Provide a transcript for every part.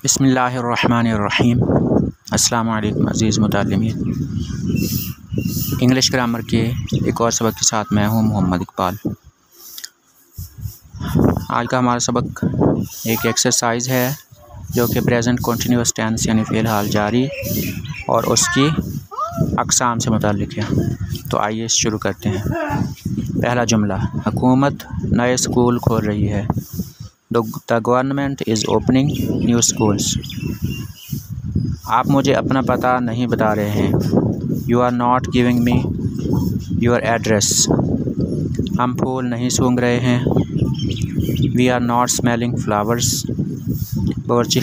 बिस्मिल्लाहिर्रहमानिर्रहीम। अस्सलामु अलैकुम अज़ीज़ मुताल्लिमीन। इंग्लिश ग्रामर के एक और सबक के साथ मैं हूँ मोहम्मद इकबाल। आज का हमारा सबक एक एक्सरसाइज है जो कि प्रेजेंट कंटिन्यूअस टेंस यानी फ़िल हाल जारी और उसकी अक़साम से मुताल्लिक़ है। तो आइए शुरू करते हैं। पहला जुमला, हुकूमत नए स्कूल खोल रही है। The government is opening new schools. आप मुझे अपना पता नहीं बता रहे हैं। You are not giving me your address. हम फूल नहीं सूंघ रहे हैं। We are not smelling flowers. बावर्ची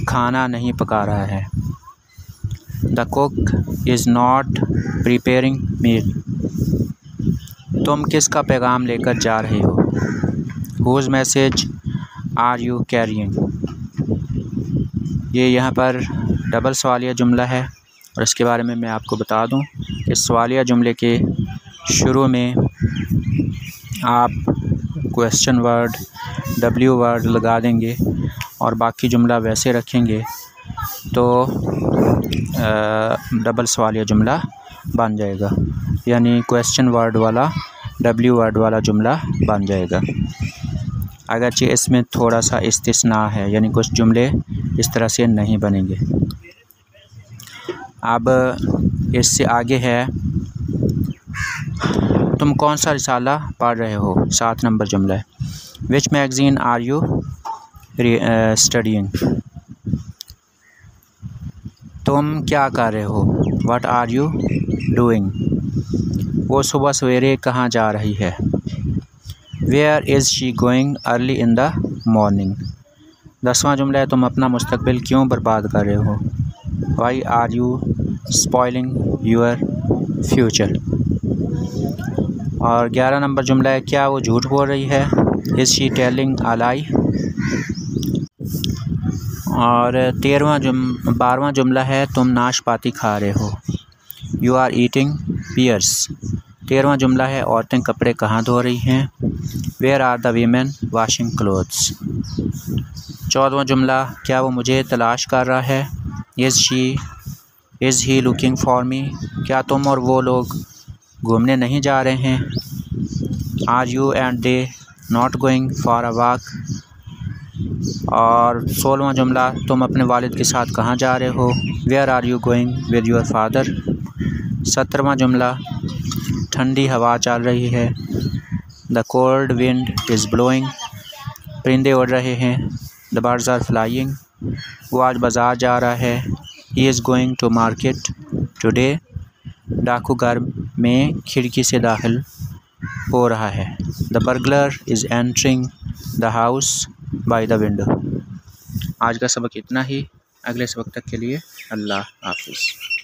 खाना नहीं पका रहा है। The cook is not preparing meal. तुम किसका पैगाम लेकर जा रहे हो? Whose message are you carrying. ये यहाँ पर डबल सवालिया जुमला है और इसके बारे में मैं आपको बता दूं कि सवालिया जुमले के शुरू में आप क्वेश्चन वर्ड डब्ल्यू वर्ड लगा देंगे और बाकी जुमला वैसे रखेंगे तो डबल सवालिया जुमला बन जाएगा, यानी क्वेश्चन वर्ड वाला डब्ल्यू वर्ड वाला जुमला बन जाएगा। अगरचे इसमें थोड़ा सा इस्तिस्ना है, यानी कुछ जुमले इस तरह से नहीं बनेंगे। अब इससे आगे है, तुम कौन सा रिसाला पढ़ रहे हो? 7 नंबर जुमला है। Which magazine are you studying. तुम क्या कर रहे हो? What are you doing. वो सुबह सवेरे कहाँ जा रही है? Where is she going early in the morning. 10वां जुमला है, तुम अपना मुस्तकबिल क्यों बर्बाद कर रहे हो? Why are you spoiling your future. और 11 नंबर जुमला है, क्या वो झूठ बोल रही है? Is she telling a lie. और 12वां जुमला है, तुम नाशपाती खा रहे हो। You are eating pears. 13वां जुमला है, औरतें कपड़े कहाँ धो रही हैं? Where are the women washing clothes. 14वां जुमला, क्या वो मुझे तलाश कर रहा है? Is he looking for me. क्या तुम और वो लोग घूमने नहीं जा रहे हैं? Are you and they not going for a walk. और 16वां जुमला, तुम अपने वालिद के साथ कहाँ जा रहे हो? Where are you going with your father. 17वां जुमला, ठंडी हवा चल रही है। The cold wind is blowing. परिंदे उड़ रहे हैं। The birds are flying. वो आज बाज़ार जा रहा है। He is going to market today. डाकू घर में खिड़की से दाखिल हो रहा है। The burglar is entering the house by the window. आज का सबक इतना ही। अगले सबक तक के लिए अल्लाह हाफ़िज़।